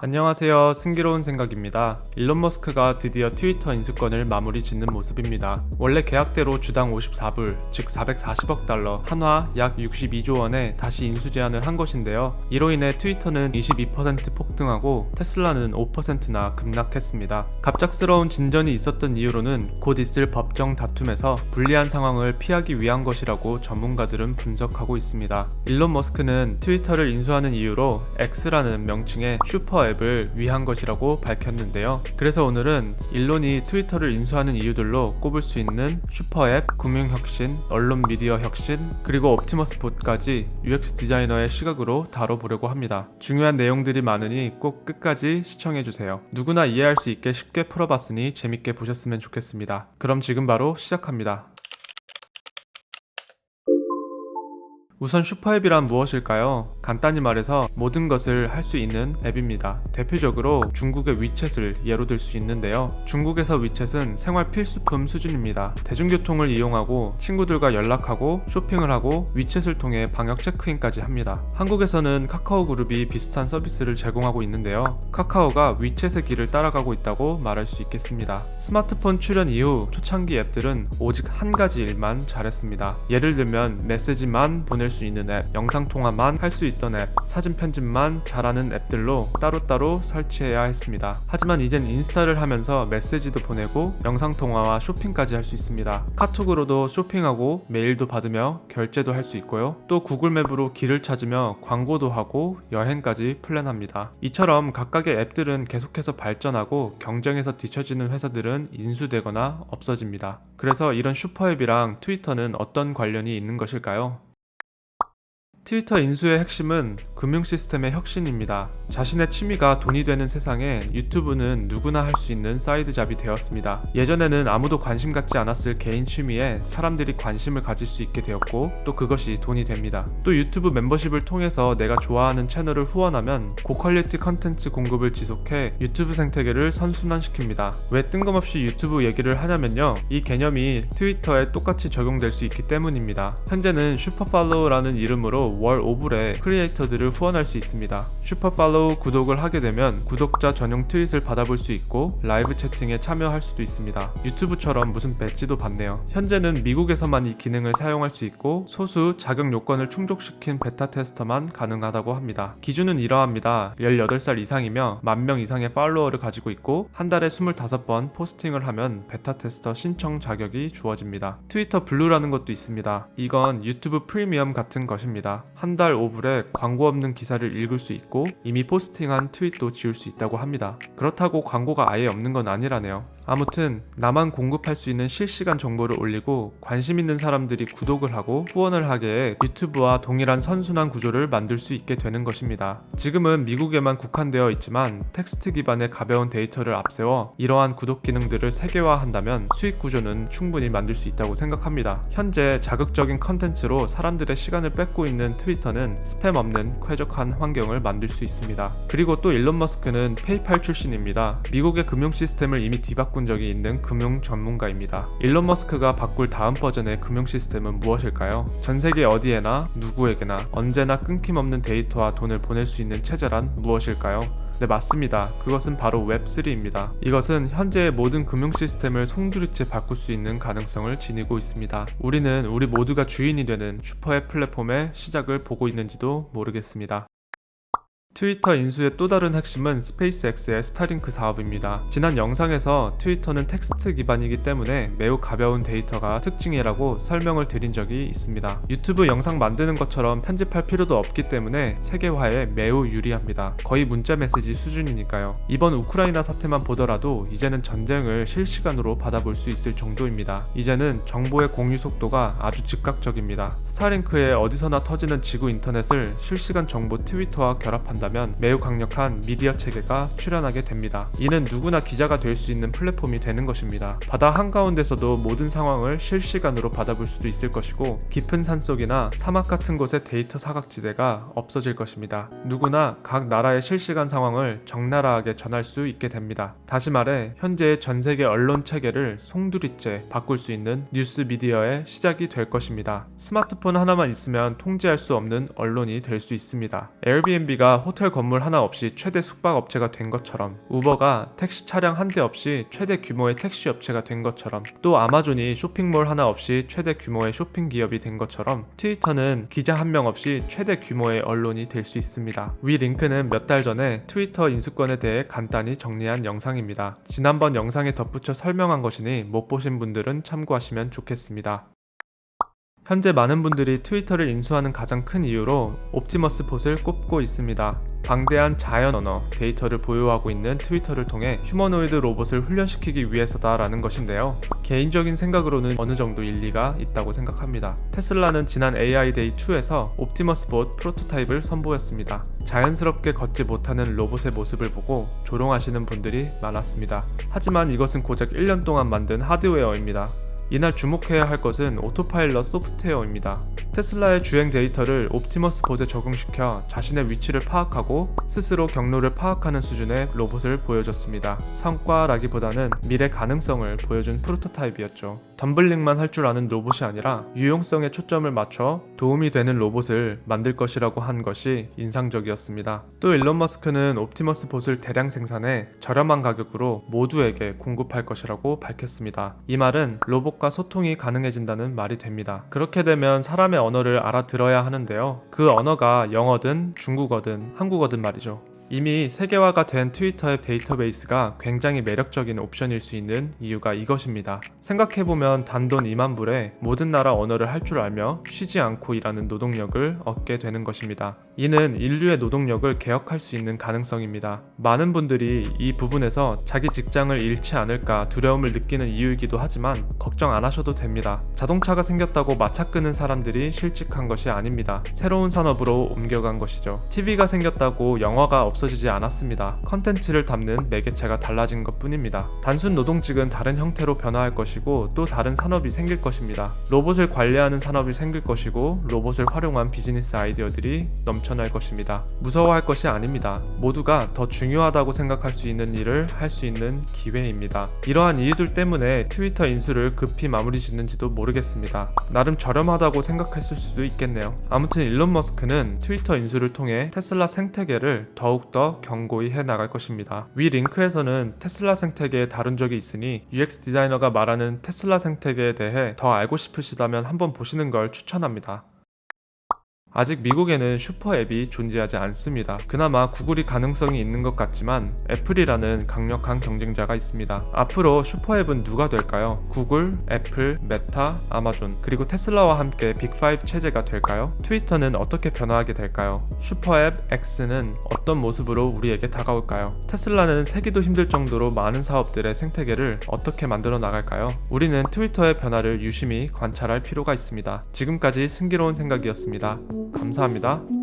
안녕하세요. 승기로운 생각입니다. 일론 머스크가 드디어 트위터 인수권을 마무리 짓는 모습입니다. 원래 계약대로 주당 54불, 즉 440억 달러, 한화 약 62조 원에 다시 인수 제안을 한 것인데요. 이로 인해 트위터는 22% 폭등하고 테슬라는 5%나 급락했습니다. 갑작스러운 진전이 있었던 이유로는 곧 있을 법정 다툼에서 불리한 상황을 피하기 위한 것이라고 전문가들은 분석하고 있습니다. 일론 머스크는 트위터를 인수하는 이유로 X라는 명칭의 슈퍼 앱을 위한 것이라고 밝혔는데요. 그래서 오늘은 일론이 트위터를 인수하는 이유들로 꼽을 수 있는 슈퍼앱, 금융혁신, 언론 미디어 혁신, 그리고 옵티머스 봇까지 UX 디자이너의 시각으로 다뤄보려고 합니다. 중요한 내용들이 많으니 꼭 끝까지 시청해주세요. 누구나 이해할 수 있게 쉽게 풀어봤으니 재밌게 보셨으면 좋겠습니다. 그럼 지금 바로 시작합니다. 우선 슈퍼앱이란 무엇일까요? 간단히 말해서 모든 것을 할 수 있는 앱입니다. 대표적으로 중국의 위챗을 예로 들 수 있는데요. 중국에서 위챗은 생활 필수품 수준입니다. 대중교통을 이용하고 친구들과 연락하고 쇼핑을 하고 위챗을 통해 방역 체크인까지 합니다. 한국에서는 카카오 그룹이 비슷한 서비스를 제공하고 있는데요. 카카오가 위챗의 길을 따라가고 있다고 말할 수 있겠습니다. 스마트폰 출현 이후 초창기 앱들은 오직 한 가지 일만 잘했습니다. 예를 들면 메시지만 보낼 수 있는 앱, 영상통화만 할 수 있던 앱, 사진 편집만 잘하는 앱들로 따로따로 설치해야 했습니다. 하지만 이젠 인스타를 하면서 메시지도 보내고 영상통화와 쇼핑까지 할 수 있습니다. 카톡으로도 쇼핑하고 메일도 받으며 결제도 할 수 있고요. 또 구글맵으로 길을 찾으며 광고도 하고 여행까지 플랜합니다. 이처럼 각각의 앱들은 계속해서 발전하고 경쟁에서 뒤처지는 회사들은 인수되거나 없어집니다. 그래서 이런 슈퍼앱이랑 트위터는 어떤 관련이 있는 것일까요? 트위터 인수의 핵심은 금융 시스템의 혁신입니다. 자신의 취미가 돈이 되는 세상에 유튜브는 누구나 할 수 있는 사이드 잡이 되었습니다. 예전에는 아무도 관심 갖지 않았을 개인 취미에 사람들이 관심을 가질 수 있게 되었고 또 그것이 돈이 됩니다. 또 유튜브 멤버십을 통해서 내가 좋아하는 채널을 후원하면 고퀄리티 컨텐츠 공급을 지속해 유튜브 생태계를 선순환시킵니다. 왜 뜬금없이 유튜브 얘기를 하냐면요. 이 개념이 트위터에 똑같이 적용될 수 있기 때문입니다. 현재는 슈퍼팔로우라는 이름으로 월 5불에 크리에이터들을 후원할 수 있습니다. 슈퍼팔로우 구독을 하게 되면 구독자 전용 트윗을 받아볼 수 있고 라이브 채팅에 참여할 수도 있습니다. 유튜브처럼 무슨 배지도 받네요. 현재는 미국에서만 이 기능을 사용할 수 있고 소수 자격 요건을 충족시킨 베타 테스터만 가능하다고 합니다. 기준은 이러합니다. 18살 이상이며 10,000명 이상의 팔로워를 가지고 있고 한 달에 25번 포스팅을 하면 베타 테스터 신청 자격이 주어집니다. 트위터 블루라는 것도 있습니다. 이건 유튜브 프리미엄 같은 것입니다. 한 달 5불에 광고 없는 기사를 읽을 수 있고 이미 포스팅한 트윗도 지울 수 있다고 합니다. 그렇다고 광고가 아예 없는 건 아니라네요. 아무튼 나만 공급할 수 있는 실시간 정보를 올리고 관심 있는 사람들이 구독을 하고 후원을 하게 해 유튜브와 동일한 선순환 구조를 만들 수 있게 되는 것입니다. 지금은 미국에만 국한되어 있지만 텍스트 기반의 가벼운 데이터를 앞세워 이러한 구독 기능들을 세계화한다면 수익 구조는 충분히 만들 수 있다고 생각합니다. 현재 자극적인 컨텐츠로 사람들의 시간을 뺏고 있는 트위터는 스팸 없는 쾌적한 환경을 만들 수 있습니다. 그리고 또 일론 머스크는 페이팔 출신입니다. 미국의 금융 시스템을 이미 뒤바꾼 적이 있는 금융 전문가입니다. 일론 머스크가 바꿀 다음 버전의 금융 시스템은 무엇일까요? 전 세계 어디에나 누구에게나 언제나 끊김없는 데이터와 돈을 보낼 수 있는 체제란 무엇일까요? 네, 맞습니다. 그것은 바로 웹3입니다. 이것은 현재의 모든 금융 시스템을 송두리째 바꿀 수 있는 가능성을 지니고 있습니다. 우리는 우리 모두가 주인이 되는 슈퍼앱 플랫폼의 시작을 보고 있는지도 모르겠습니다. 트위터 인수의 또 다른 핵심은 스페이스X의 스타링크 사업입니다. 지난 영상에서 트위터는 텍스트 기반이기 때문에 매우 가벼운 데이터가 특징이라고 설명을 드린 적이 있습니다. 유튜브 영상 만드는 것처럼 편집할 필요도 없기 때문에 세계화에 매우 유리합니다. 거의 문자 메시지 수준이니까요. 이번 우크라이나 사태만 보더라도 이제는 전쟁을 실시간으로 받아볼 수 있을 정도입니다. 이제는 정보의 공유 속도가 아주 즉각적입니다. 스타링크에 어디서나 터지는 지구 인터넷을 실시간 정보 트위터와 결합한다면 매우 강력한 미디어 체계가 출현하게 됩니다. 이는 누구나 기자가 될 수 있는 플랫폼이 되는 것입니다. 바다 한가운데서도 모든 상황을 실시간으로 받아볼 수도 있을 것이고 깊은 산속이나 사막 같은 곳의 데이터 사각지대가 없어질 것입니다. 누구나 각 나라의 실시간 상황을 적나라하게 전할 수 있게 됩니다. 다시 말해 현재의 전 세계 언론 체계를 송두리째 바꿀 수 있는 뉴스 미디어의 시작이 될 것입니다. 스마트폰 하나만 있으면 통제할 수 없는 언론이 될 수 있습니다. 에어비앤비가 호텔 건물 하나 없이 최대 숙박업체가 된 것처럼, 우버가 택시 차량 한 대 없이 최대 규모의 택시 업체가 된 것처럼, 또 아마존이 쇼핑몰 하나 없이 최대 규모의 쇼핑 기업이 된 것처럼 트위터는 기자 한 명 없이 최대 규모의 언론이 될 수 있습니다. 위 링크는 몇 달 전에 트위터 인수권에 대해 간단히 정리한 영상입니다. 지난번 영상에 덧붙여 설명한 것이니 못 보신 분들은 참고하시면 좋겠습니다. 현재 많은 분들이 트위터를 인수하는 가장 큰 이유로 옵티머스 봇을 꼽고 있습니다. 방대한 자연 언어 데이터를 보유하고 있는 트위터를 통해 휴머노이드 로봇을 훈련시키기 위해서다라는 것인데요. 개인적인 생각으로는 어느 정도 일리가 있다고 생각합니다. 테슬라는 지난 AI 데이 2에서 옵티머스 봇 프로토타입을 선보였습니다. 자연스럽게 걷지 못하는 로봇의 모습을 보고 조롱하시는 분들이 많았습니다. 하지만 이것은 고작 1년 동안 만든 하드웨어입니다. 이날 주목해야 할 것은 오토파일럿 소프트웨어입니다. 테슬라의 주행 데이터를 옵티머스 봇에 적용시켜 자신의 위치를 파악하고 스스로 경로를 파악하는 수준의 로봇을 보여줬습니다. 성과라기보다는 미래 가능성을 보여준 프로토타입이었죠. 덤블링만 할 줄 아는 로봇이 아니라 유용성에 초점을 맞춰 도움이 되는 로봇을 만들 것이라고 한 것이 인상적이었습니다. 또 일론 머스크는 옵티머스 봇을 대량 생산해 저렴한 가격으로 모두에게 공급할 것이라고 밝혔습니다. 이 말은 로봇과 소통이 가능해진다는 말이 됩니다. 그렇게 되면 사람의 언어를 알아들어야 하는데요. 그 언어가 영어든 중국어든 한국어든 말이죠. 이미 세계화가 된 트위터의 데이터베이스가 굉장히 매력적인 옵션일 수 있는 이유가 이것입니다. 생각해보면 단돈 2만 불에 모든 나라 언어를 할 줄 알며 쉬지 않고 일하는 노동력을 얻게 되는 것입니다. 이는 인류의 노동력을 개혁할 수 있는 가능성입니다. 많은 분들이 이 부분에서 자기 직장을 잃지 않을까 두려움을 느끼는 이유이기도 하지만 걱정 안 하셔도 됩니다. 자동차가 생겼다고 마차 끄는 사람들이 실직한 것이 아닙니다. 새로운 산업으로 옮겨간 것이죠. TV가 생겼다고 영화가 없어지지 않았습니다. 컨텐츠를 담는 매개체가 달라진 것 뿐입니다. 단순 노동직은 다른 형태로 변화할 것이고 또 다른 산업이 생길 것입니다. 로봇을 관리하는 산업이 생길 것이고 로봇을 활용한 비즈니스 아이디어들이 넘쳐날 것입니다. 무서워할 것이 아닙니다. 모두가 더 중요하다고 생각할 수 있는 일을 할 수 있는 기회입니다. 이러한 이유들 때문에 트위터 인수를 급히 마무리 짓는지도 모르겠습니다. 나름 저렴하다고 생각했을 수도 있겠네요. 아무튼 일론 머스크는 트위터 인수를 통해 테슬라 생태계를 더욱더 견고히 해나갈 것입니다. 위 링크에서는 테슬라 생태계에 다룬 적이 있으니 UX 디자이너가 말하는 테슬라 생태계에 대해 더 알고 싶으시다면 한번 보시는 걸 추천합니다. 아직 미국에는 슈퍼 앱이 존재하지 않습니다. 그나마 구글이 가능성이 있는 것 같지만 애플이라는 강력한 경쟁자가 있습니다. 앞으로 슈퍼 앱은 누가 될까요? 구글, 애플, 메타, 아마존, 그리고 테슬라와 함께 빅5 체제가 될까요? 트위터는 어떻게 변화하게 될까요? 슈퍼 앱 X는 어떤 모습으로 우리에게 다가올까요? 테슬라는 세기도 힘들 정도로 많은 사업들의 생태계를 어떻게 만들어 나갈까요? 우리는 트위터의 변화를 유심히 관찰할 필요가 있습니다. 지금까지 승기로운 생각이었습니다. 감사합니다.